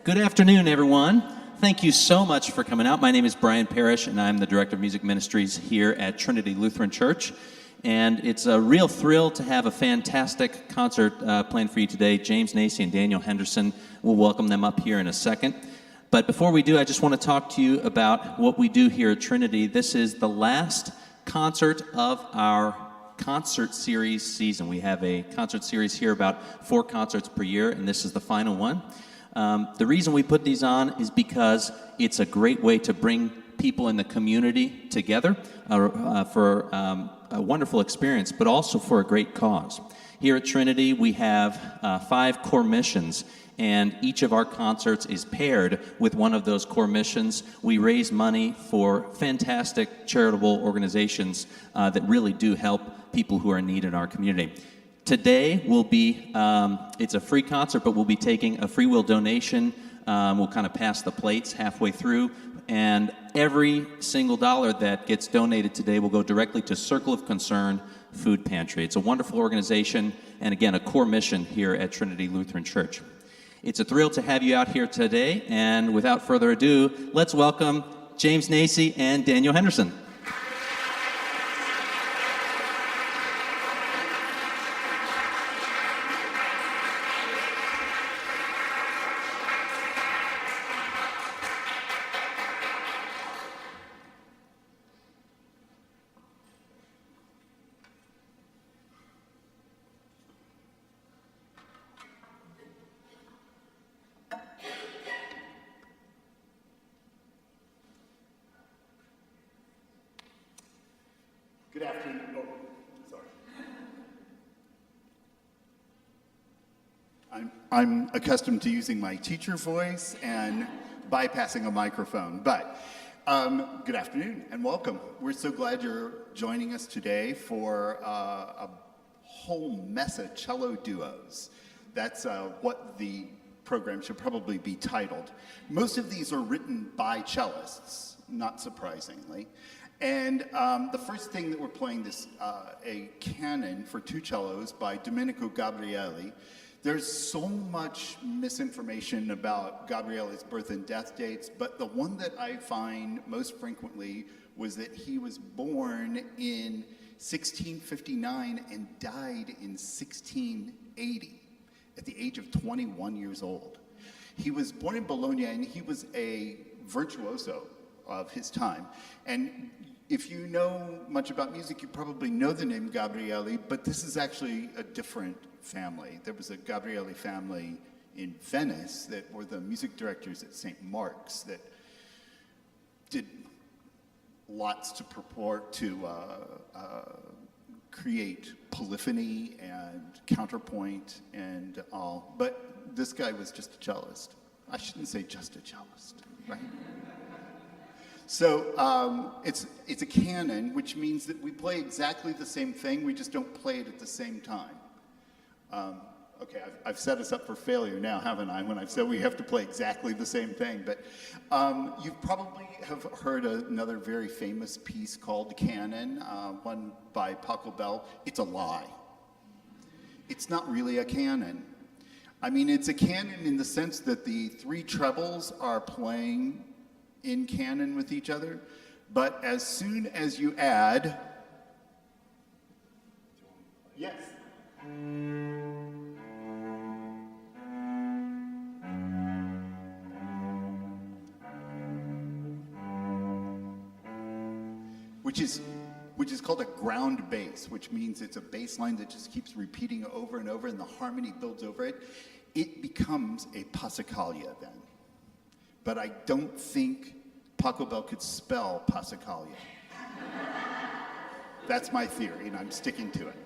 Good afternoon, everyone. Thank you so much for coming out. My name is Brian Parrish, and I'm the Director of Music Ministries here at Trinity Lutheran Church. And it's a real thrill to have a fantastic concert planned for you today. James Nacy and Daniel Henderson. We'll welcome them up here in a second. But before we do, I just want to talk to you about what we do here at Trinity. This is the last concert of our concert series season. We have a concert series here, about 4 concerts per year, and this is the final one. The reason we put these on is because it's a great way to bring people in the community together for a wonderful experience, but also for a great cause. Here at Trinity, we have 5 core missions, and each of our concerts is paired with one of those core missions. We raise money for fantastic charitable organizations that really do help people who are in need in our community. Today will be, it's a free concert, but we'll be taking a free will donation. We'll kind of pass the plates halfway through, and every single dollar that gets donated today will go directly to Circle of Concern Food Pantry. It's a wonderful organization, and again, a core mission here at Trinity Lutheran Church. It's a thrill to have you out here today, and without further ado, let's welcome James Nacy and Daniel Henderson. Good afternoon. Oh, sorry. I'm accustomed to using my teacher voice and bypassing a microphone, but good afternoon and welcome. We're so glad you're joining us today for a whole mess of cello duos. That's what the program should probably be titled. Most of these are written by cellists, not surprisingly. And the first thing that we're playing is a canon for 2 cellos by Domenico Gabrieli. There's so much misinformation about Gabrieli's birth and death dates, but the one that I find most frequently was that he was born in 1659 and died in 1680 at the age of 21 years old. He was born in Bologna, and he was a virtuoso of his time. And if you know much about music, you probably know the name Gabrieli, but this is actually a different family. There was a Gabrieli family in Venice that were the music directors at St. Mark's that did lots to purport to create polyphony and counterpoint and all. But this guy was just a cellist. I shouldn't say just a cellist, right? So it's a canon, which means that we play exactly the same thing, we just don't play it at the same time. Okay, I've set us up for failure now, haven't I, when I've said we have to play exactly the same thing. But you probably have heard another very famous piece called Canon, one by Pachelbel. It's a lie. It's not really a canon. I mean, it's a canon in the sense that the 3 trebles are playing in canon with each other, but as soon as you add, yes, which is called a ground bass, which means it's a bass line that just keeps repeating over and over, and the harmony builds over it. It becomes a passacaglia then. But I don't think Pachelbel could spell passacaglia. That's my theory, and I'm sticking to it.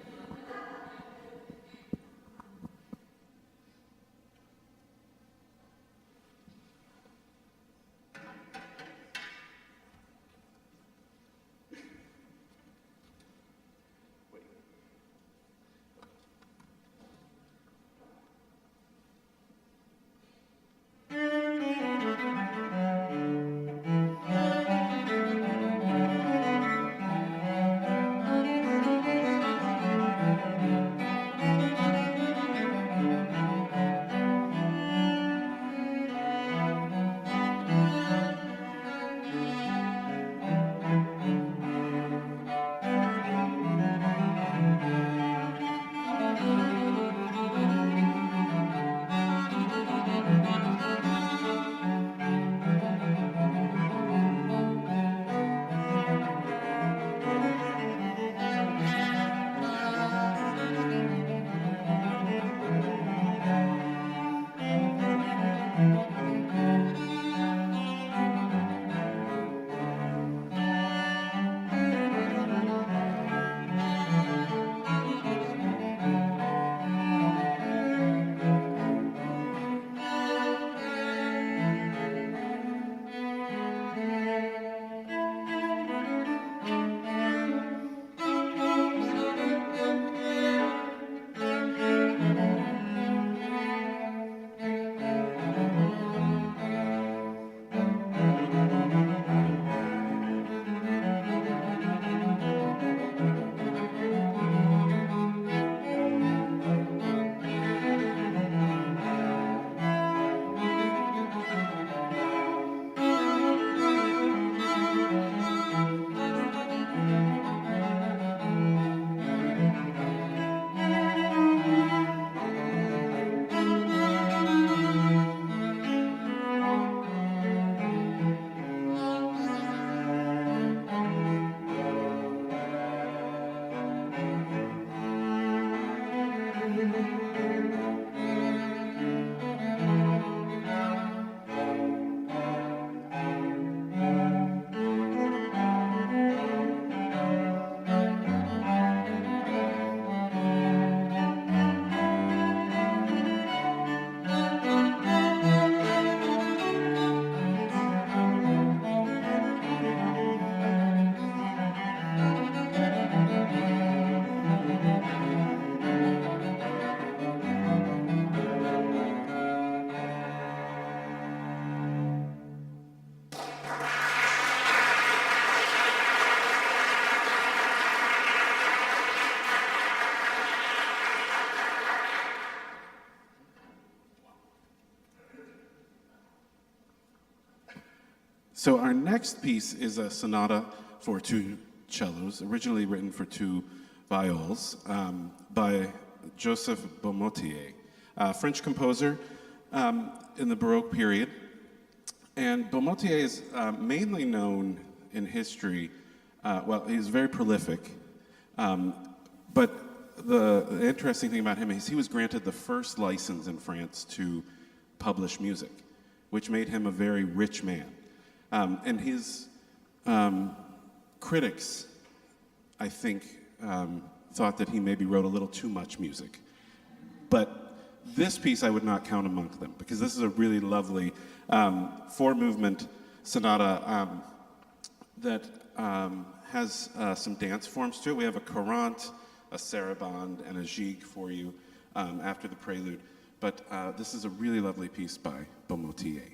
So our next piece is a sonata for two cellos, originally written for two viols, by Joseph Beaumotier, a French composer in the Baroque period. And Beaumotier is mainly known in history, well, he's very prolific, but the interesting thing about him is he was granted the first license in France to publish music, which made him a very rich man. And his critics, I think, thought that he maybe wrote a little too much music. But this piece I would not count among them, because this is a really lovely four-movement sonata that has some dance forms to it. We have a courant, a sarabande, and a gigue for you after the prelude. But this is a really lovely piece by Beaumotier.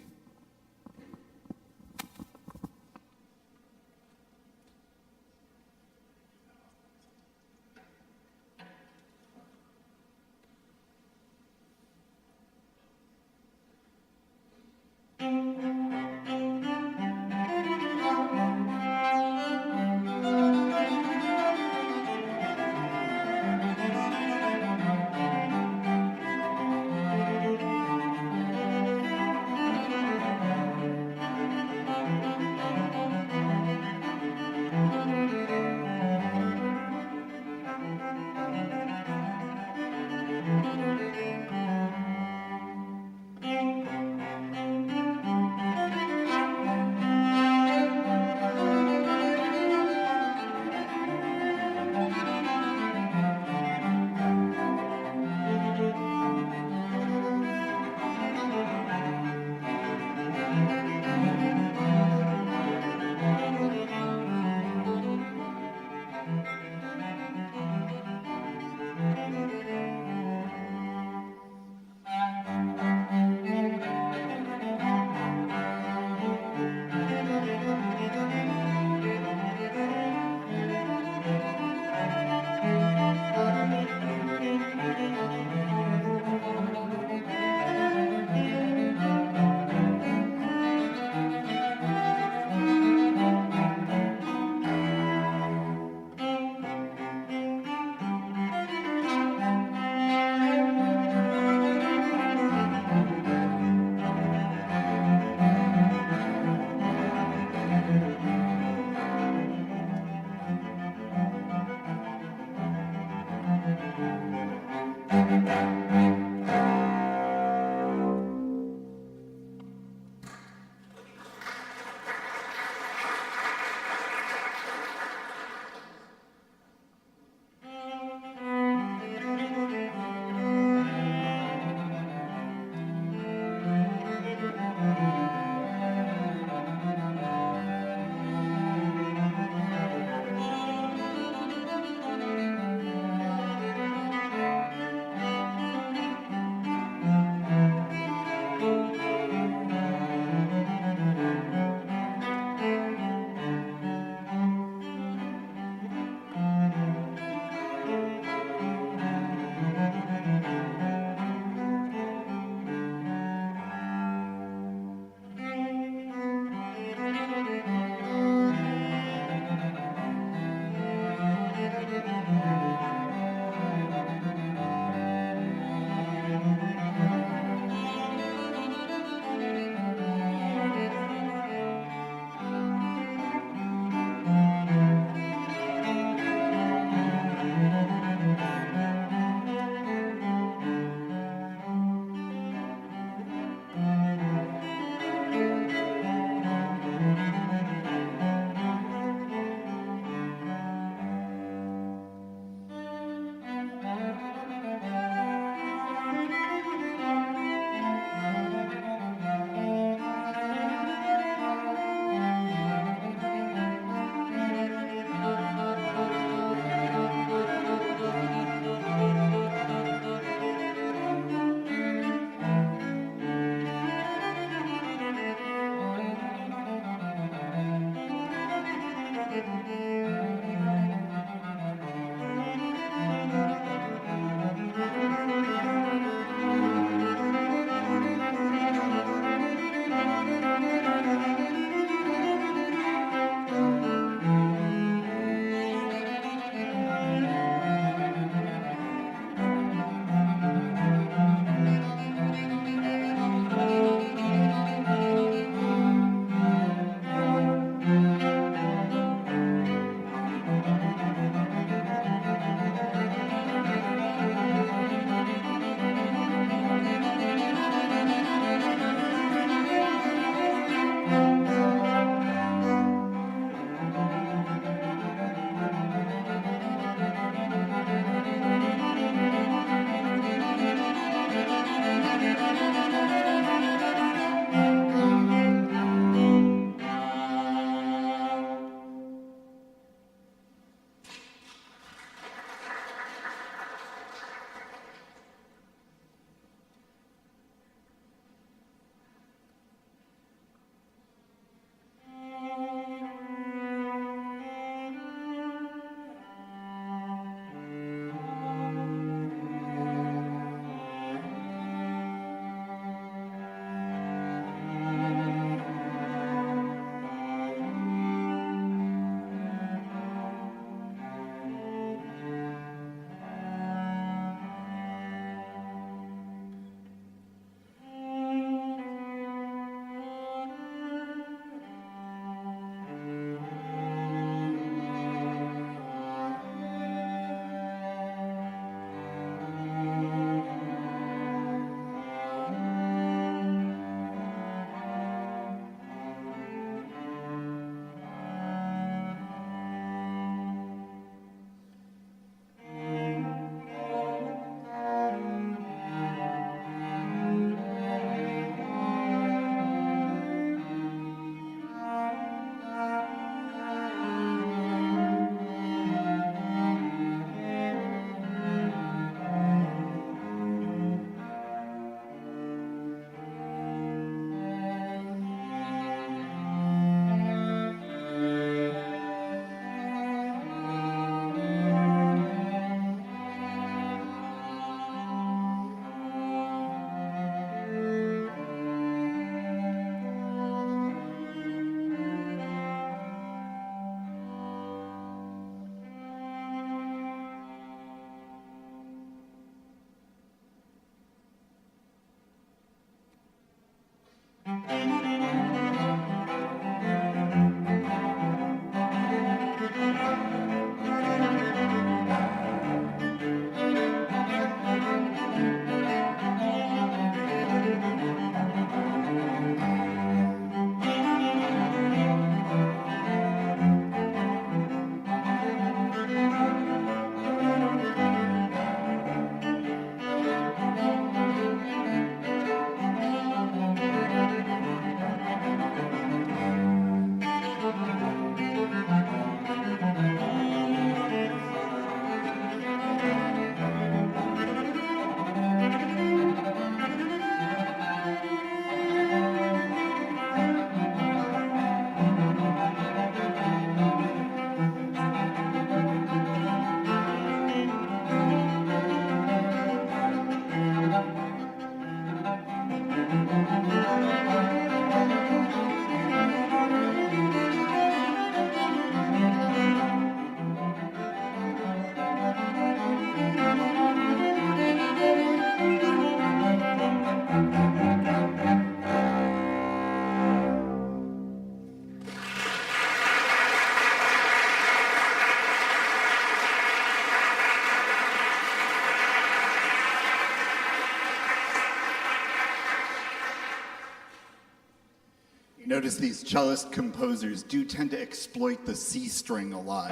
Notice these cellist composers do tend to exploit the C string a lot.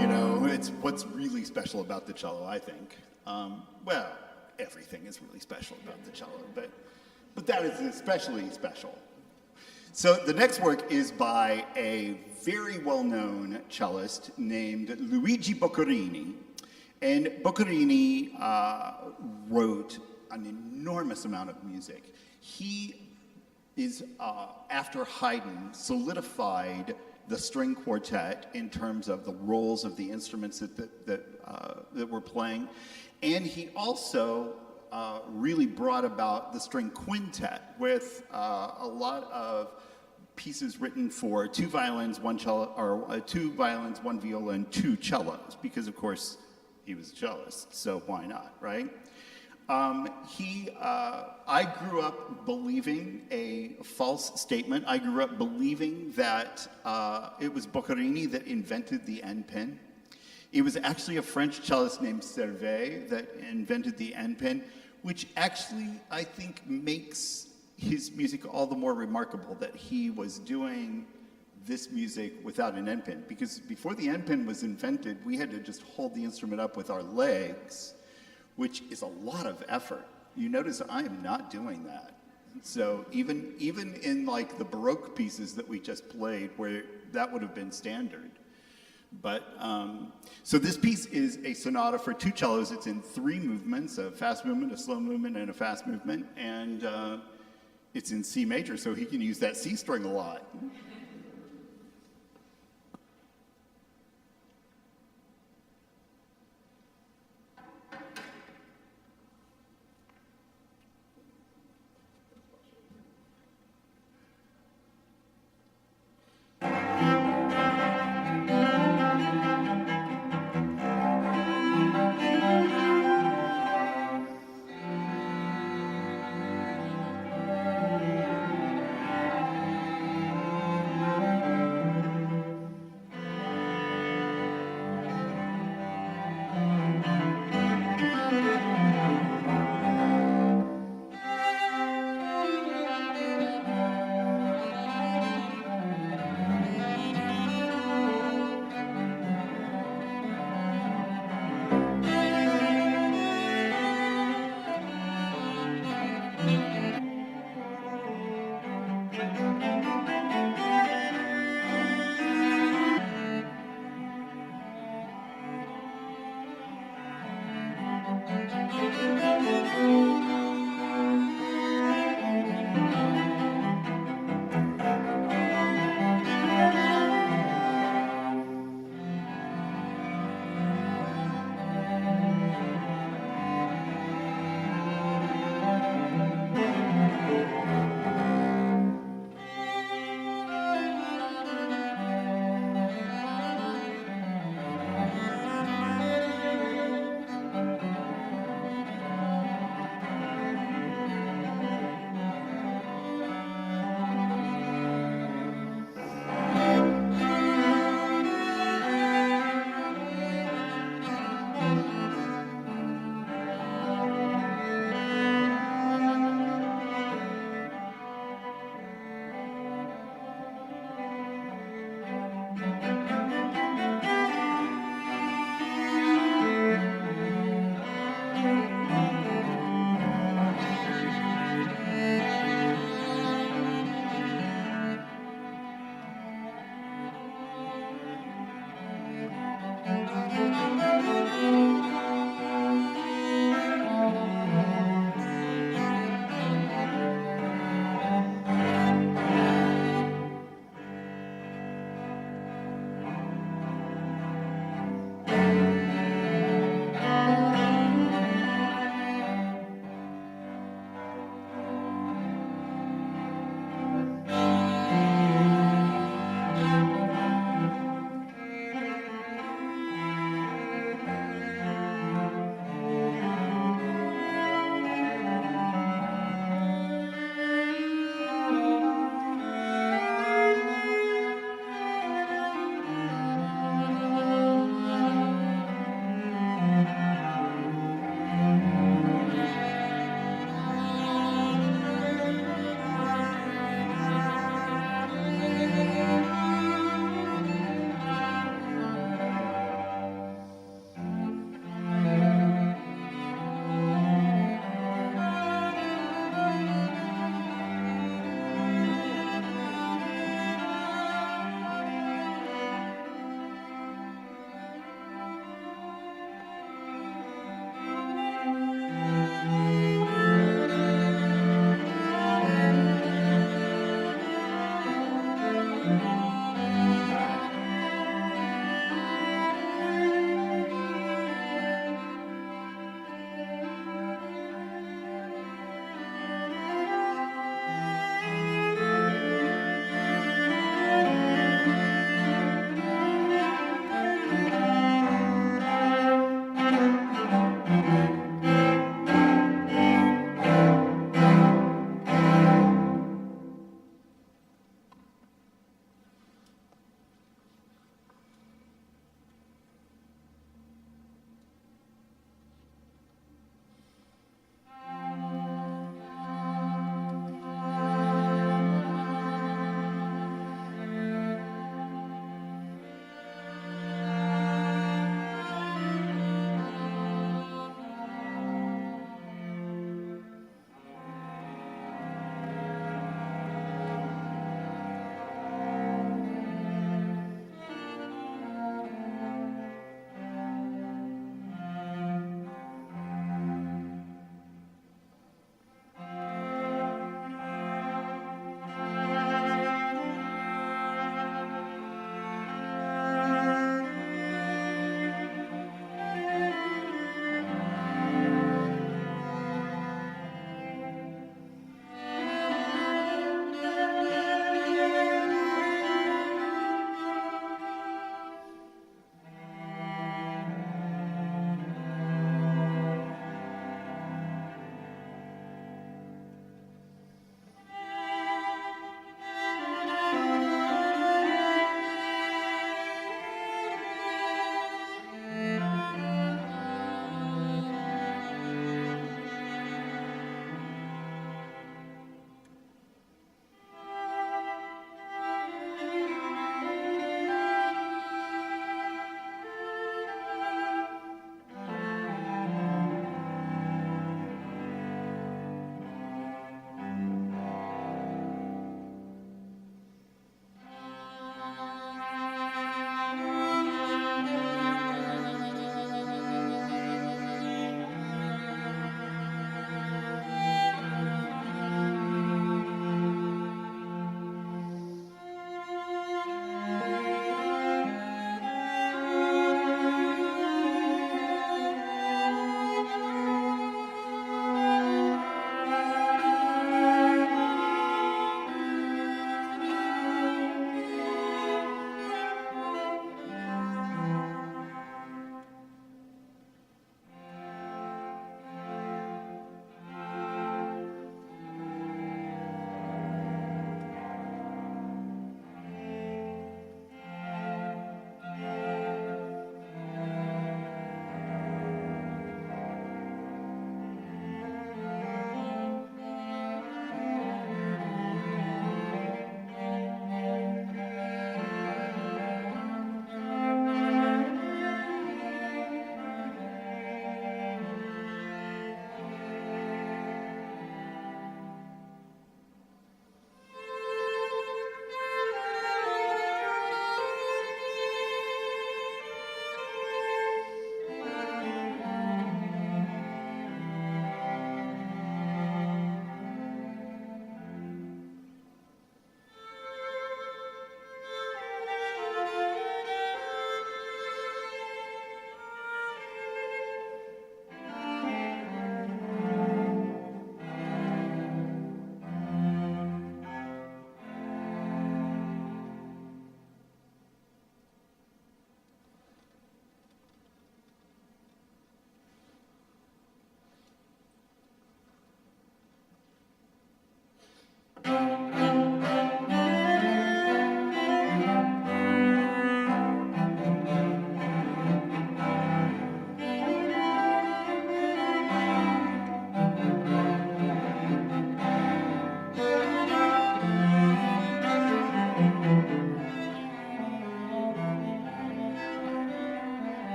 You know, it's what's really special about the cello, I think. Well, everything is really special about the cello, but that is especially special. So the next work is by a very well-known cellist named Luigi Boccherini. And Boccherini wrote an enormous amount of music. He is, after Haydn, solidified the string quartet in terms of the roles of the instruments that we're playing. And he also really brought about the string quintet with a lot of pieces written for two violins, one cello, or two violins, one viola, and two cellos, because of course he was a cellist, so why not, right? I grew up believing a false statement. I grew up believing that it was Boccherini that invented the end pin. It was actually a French cellist named Servet that invented the end pin, which actually I think makes his music all the more remarkable, that he was doing this music without an end pin. Because before the end pin was invented, we had to just hold the instrument up with our legs, which is a lot of effort. You notice I am not doing that. So even in like the Baroque pieces that we just played, where that would have been standard. But, so this piece is a sonata for two cellos. It's in 3 movements, a fast movement, a slow movement, and a fast movement. And it's in C major, so he can use that C string a lot.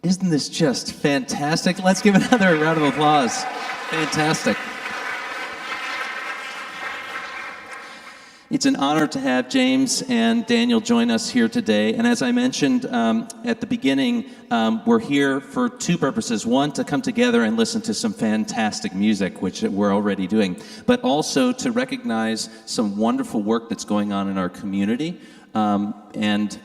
Isn't this just fantastic? Let's give another round of applause. Fantastic. It's an honor to have James and Daniel join us here today. And as I mentioned at the beginning, we're here for two purposes. One, to come together and listen to some fantastic music, which we're already doing, but also to recognize some wonderful work that's going on in our community and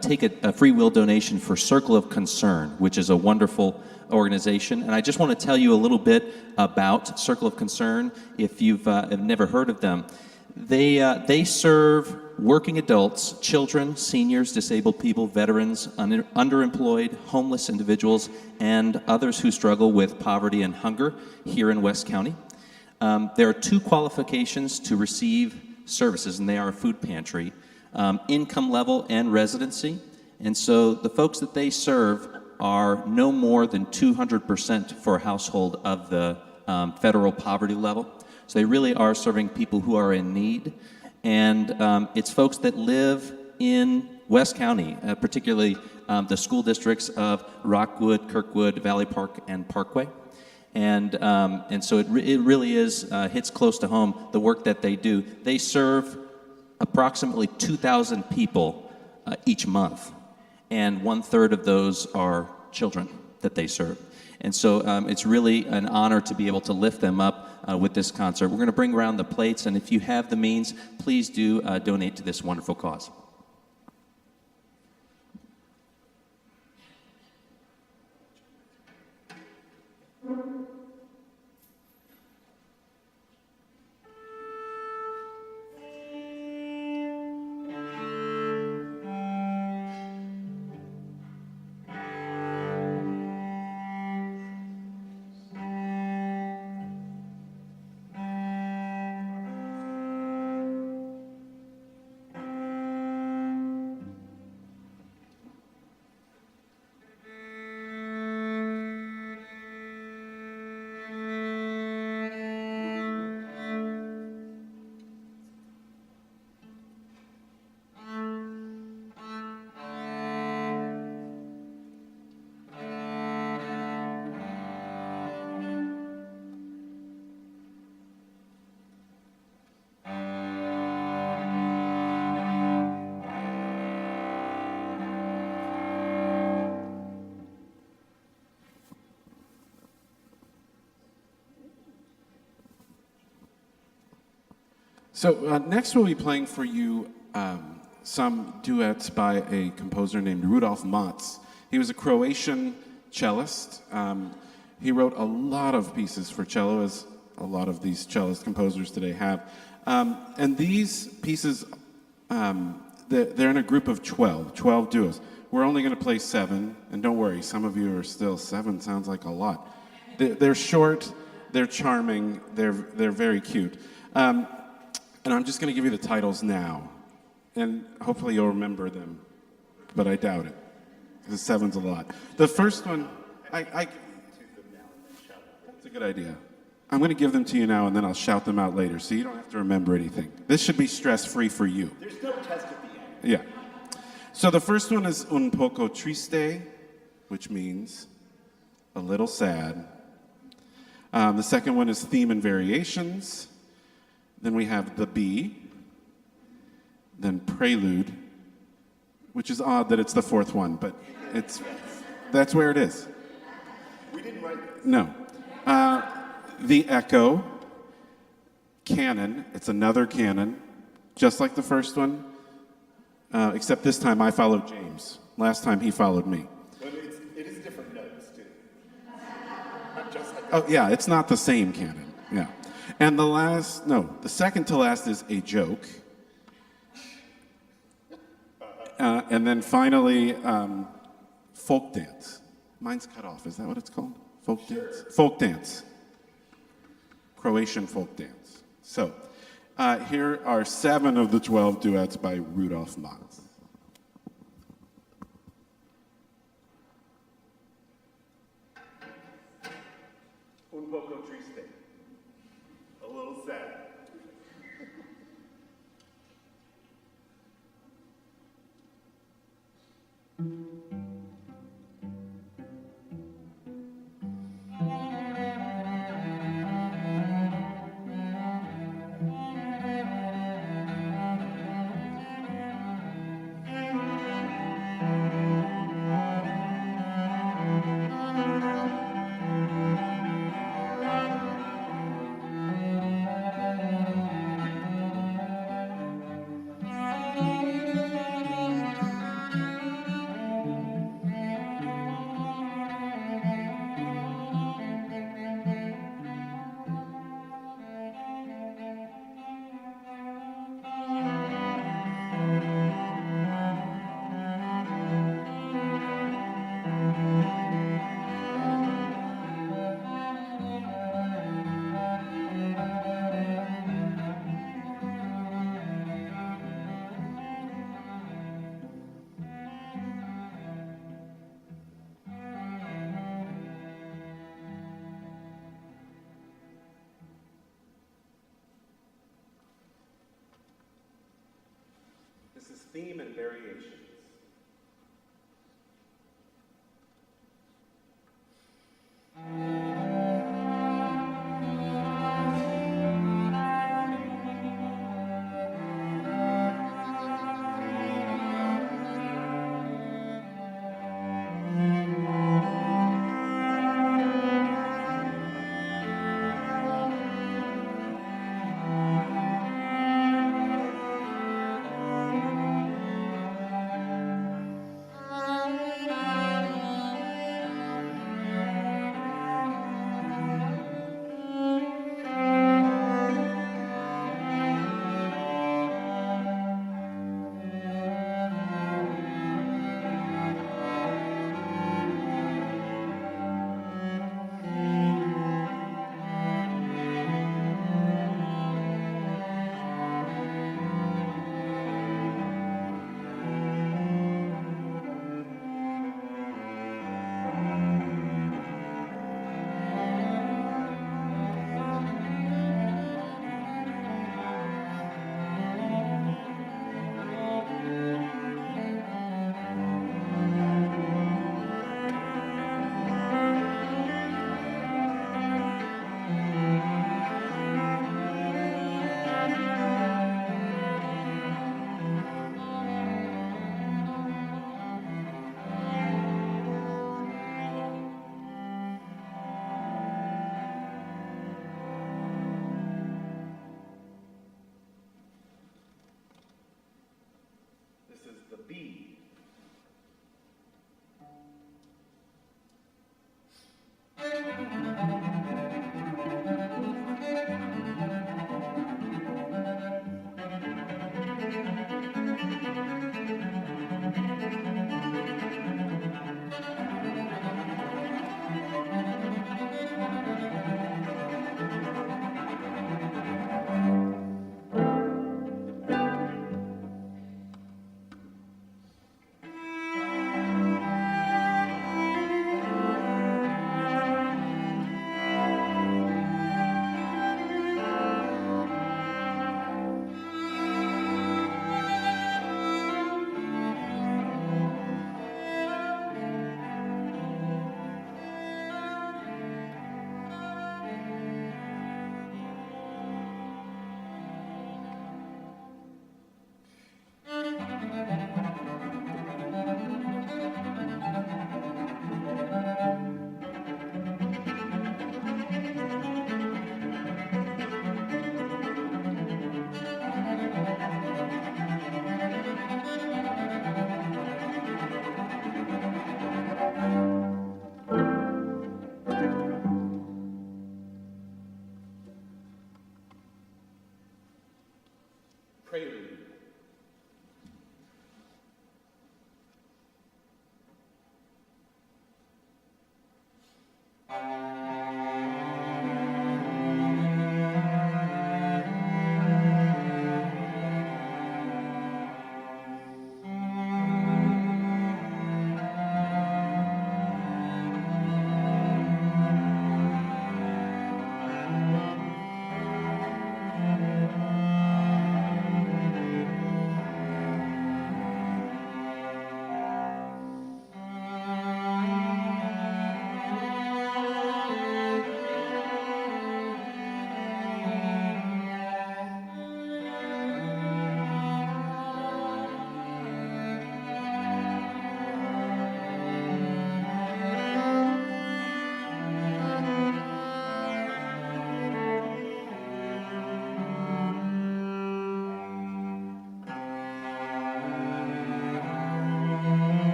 take a free will donation for Circle of Concern, which is a wonderful organization. And I just want to tell you a little bit about Circle of Concern if you've never heard of them. They serve working adults, children, seniors, disabled people, veterans, underemployed, homeless individuals, and others who struggle with poverty and hunger here in West County. There are two qualifications to receive services, and they are a food pantry, income level and residency. And so the folks that they serve are no more than 200% for a household of the federal poverty level. So they really are serving people who are in need. And it's folks that live in West County, particularly the school districts of Rockwood, Kirkwood, Valley Park, and Parkway. And so it really hits close to home, the work that they do. They serve approximately 2,000 people each month. And 1/3 of those are children that they serve. And so it's really an honor to be able to lift them up with this concert. We're going to bring around the plates, and if you have the means, please do donate to this wonderful cause. So next we'll be playing for you some duets by a composer named Rudolf Motz. He was a Croatian cellist. He wrote a lot of pieces for cello, as a lot of these cellist composers today have. And these pieces, they're in a group of 12 duos. We're only going to play 7, and don't worry, some of you are still 7, sounds like a lot. They're short, they're charming, they're very cute. And I'm just going to give you the titles now, and hopefully you'll remember them, but I doubt it, because 7's a lot. The first one, that's a good idea. I'm going to give them to you now, and then I'll shout them out later, so you don't have to remember anything. This should be stress-free for you. There's no test at the end. Yeah. So the first one is un poco triste, which means a little sad. The second one is theme and variations. Then we have the B, then prelude, which is odd that it's the 4th one, but that's where it is. We didn't write this. No. The echo, canon, it's another canon, just like the first one, except this time I followed James. Last time he followed me. But it is different notes, too. Oh, yeah, it's not the same canon, yeah. And the second to last is a joke. And then finally, folk dance. Mine's cut off, is that what it's called? Folk dance? Folk dance. Croatian folk dance. So, here are 7 of the 12 duets by Rudolf Motz. Un poco triste. A little sad. This is theme and variations. This is the B.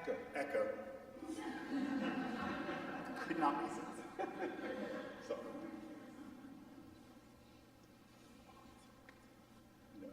Echo. Echo. Could not be said. Sorry. No.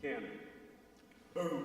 Canon. Boom.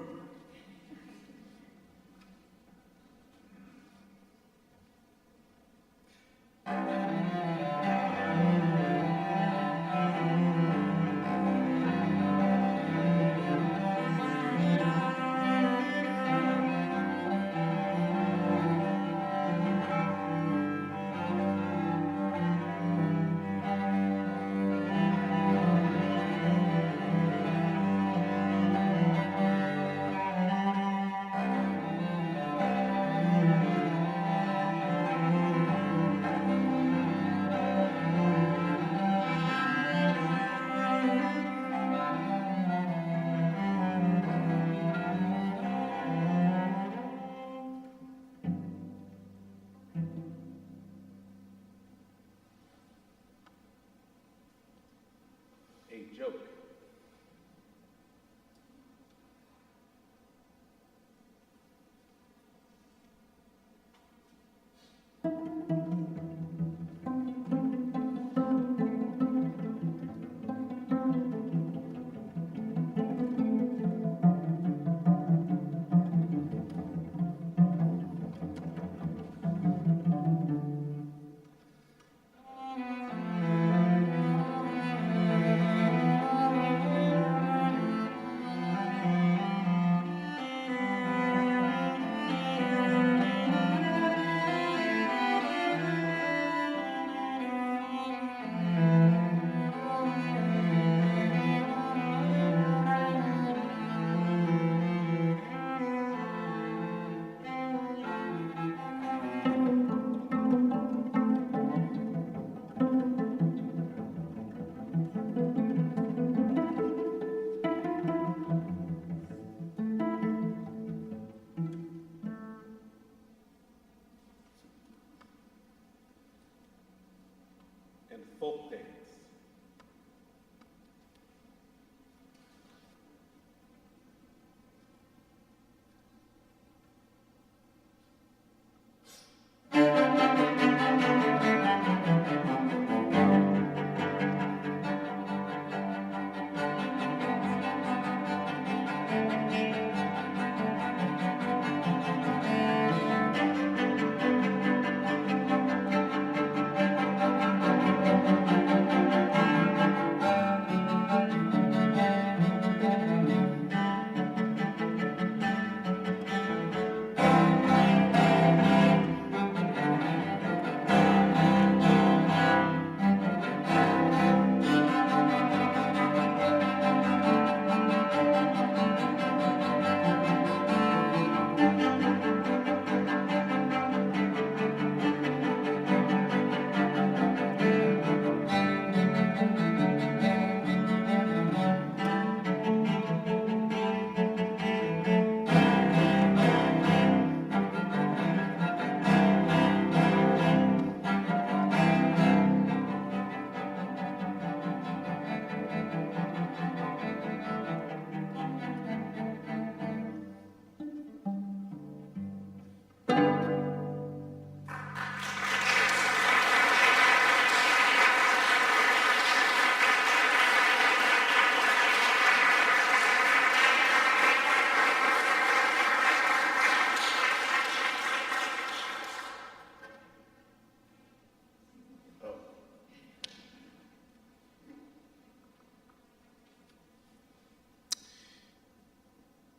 A joke. And folk dance.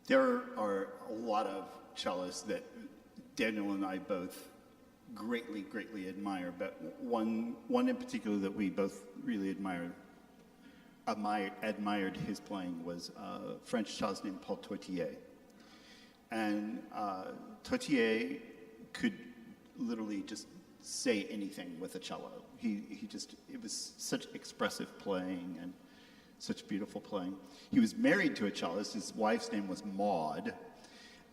There are a lot of cellists that Daniel and I both greatly, greatly admire, but one in particular that we both really admired his playing was a French cellist named Paul Tortier. And Tortier could literally just say anything with a cello. It was such expressive playing and such beautiful playing. He was married to a cellist. His wife's name was Maud.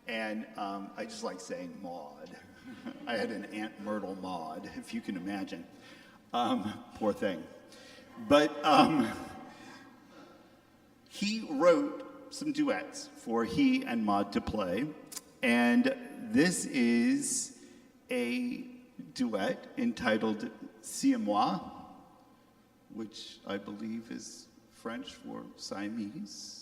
And I just like saying Maud. I had an Aunt Myrtle Maud, if you can imagine. Poor thing. But he wrote some duets for he and Maud to play. And this is a duet entitled Si et Moi, which I believe is French for Siamese.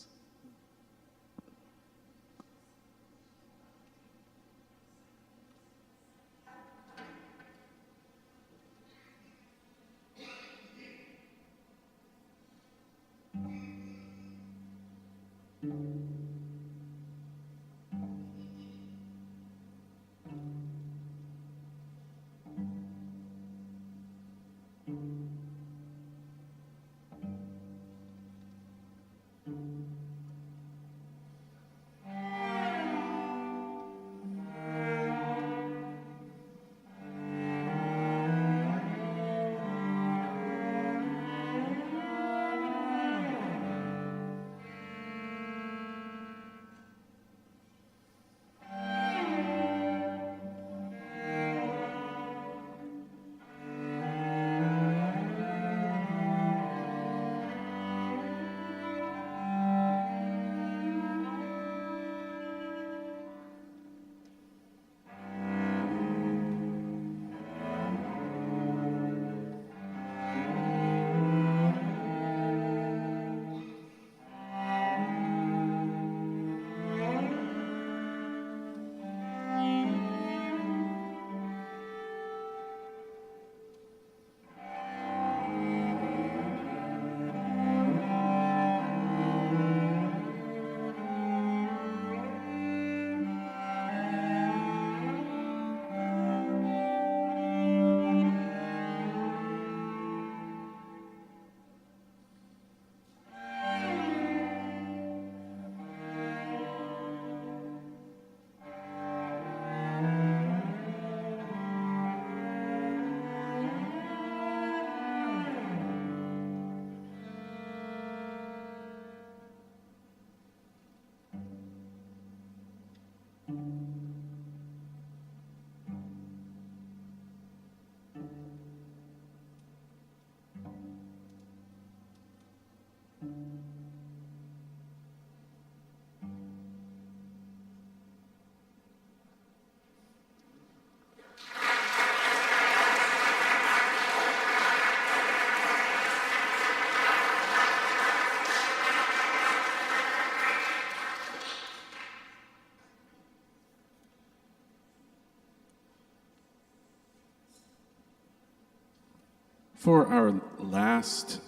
For our last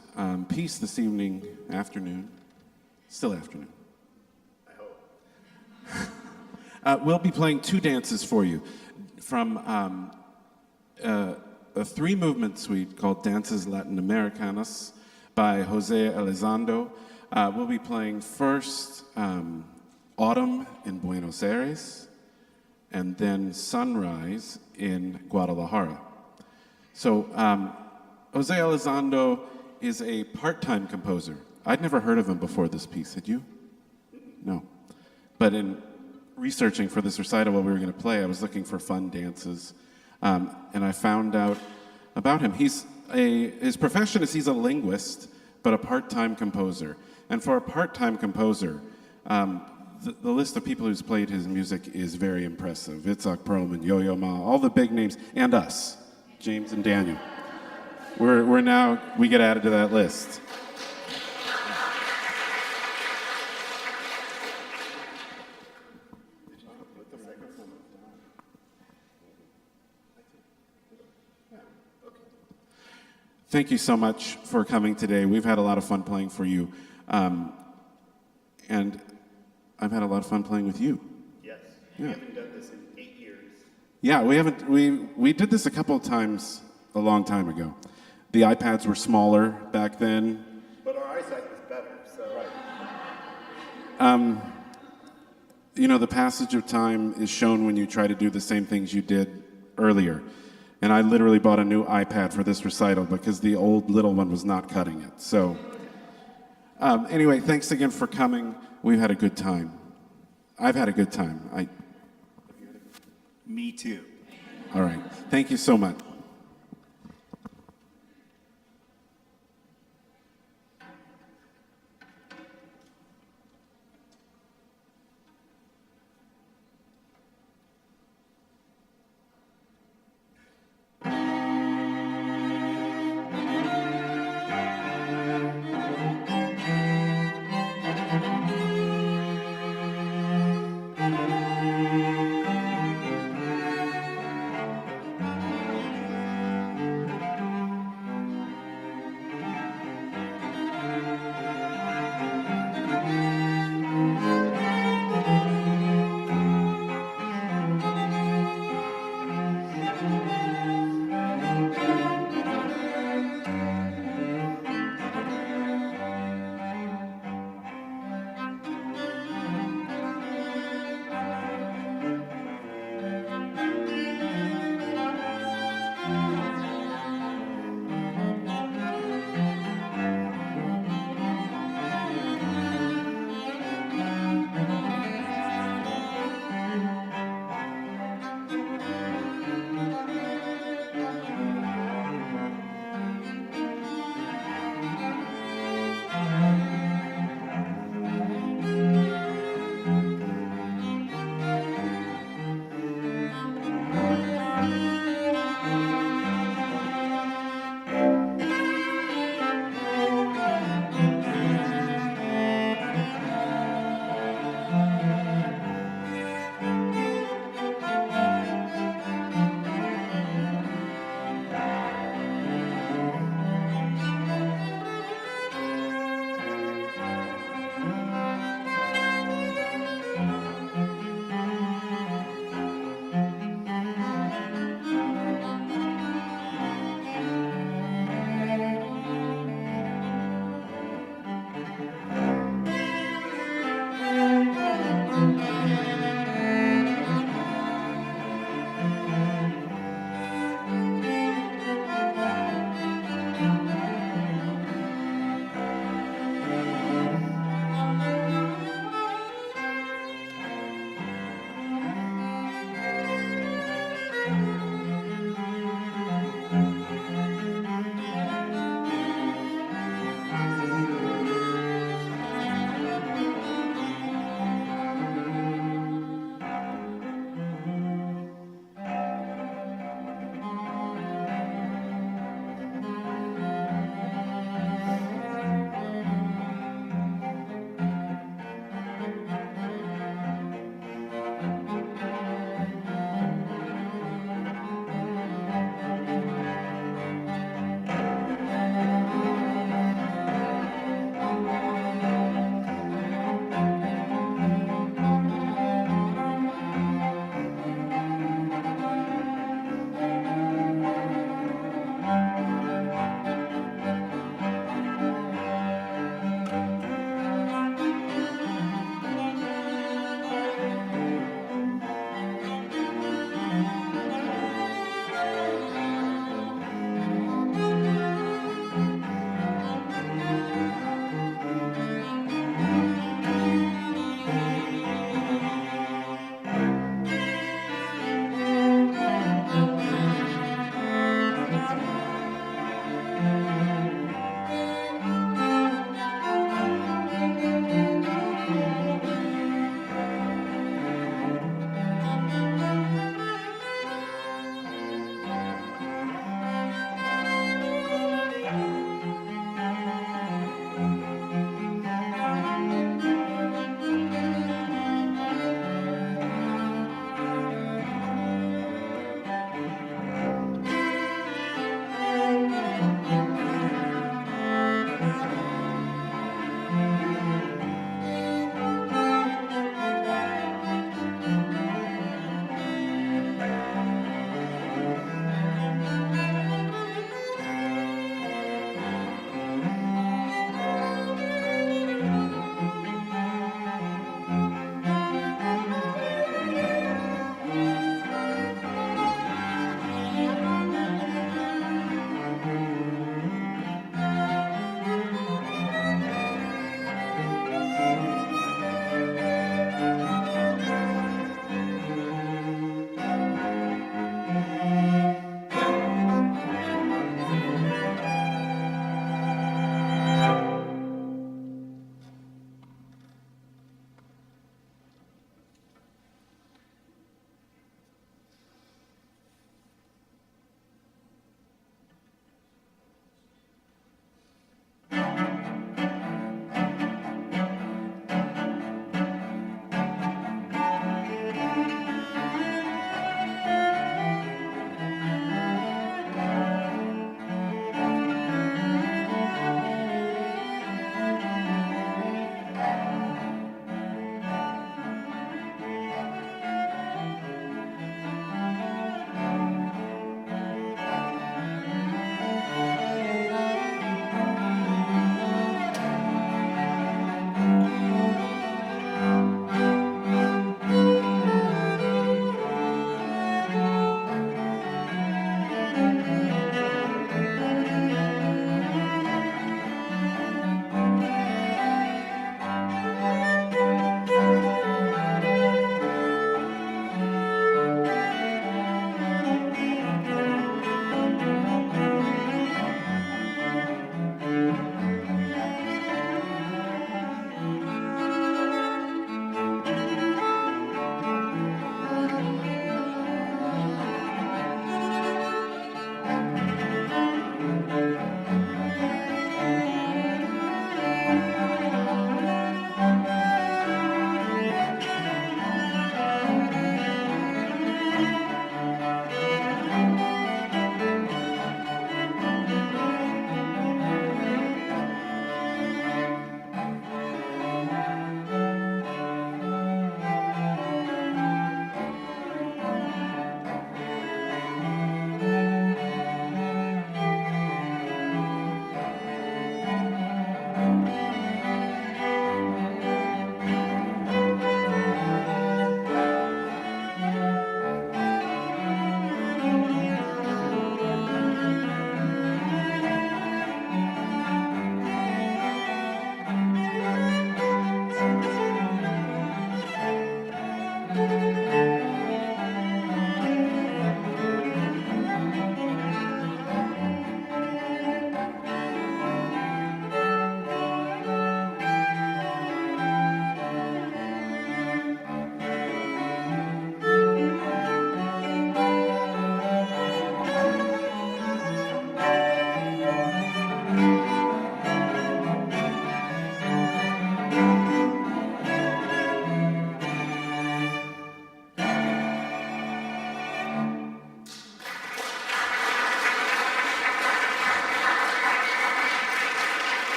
piece this afternoon, still afternoon, we'll be playing two dances for you from a three-movement suite called Dances Latin Americanas by Jose Elizondo. We'll be playing first Autumn in Buenos Aires and then Sunrise in Guadalajara. So Jose Elizondo is a part-time composer. I'd never heard of him before this piece. Had you? No. But in researching for this recital what we were going to play, I was looking for fun dances, and I found out about him. His profession is he's a linguist, but a part-time composer. And for a part-time composer, the list of people who's played his music is very impressive. Itzhak Perlman, Yo-Yo Ma, all the big names, and us, James and Daniel. We get added to that list. Thank you so much for coming today. We've had a lot of fun playing for you. And I've had a lot of fun playing with you. Yes. Yeah. We haven't done this in 8 years. Yeah, we haven't. We did this a couple of times a long time ago. The iPads were smaller back then. But our eyesight was better, so. You know, the passage of time is shown when you try to do the same things you did earlier. And I literally bought a new iPad for this recital because the old little one was not cutting it. So, anyway, thanks again for coming. We've had a good time. I've had a good time. Me too. All right. Thank you so much.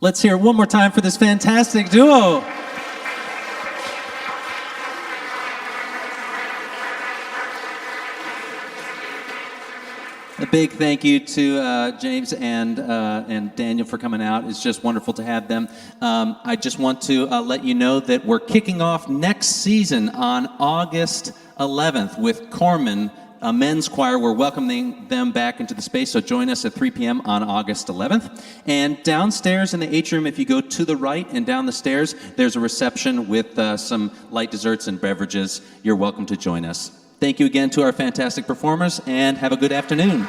Let's hear it one more time for this fantastic duo. A big thank you to James and Daniel for coming out. It's just wonderful to have them. I just want to let you know that we're kicking off next season on August 11th with Corman, a men's choir. We're welcoming them back into the space, so join us at 3 p.m. on August 11th. And downstairs in the atrium, if you go to the right and down the stairs, there's a reception with some light desserts and beverages. You're welcome to join us. Thank you again to our fantastic performers, and have a good afternoon.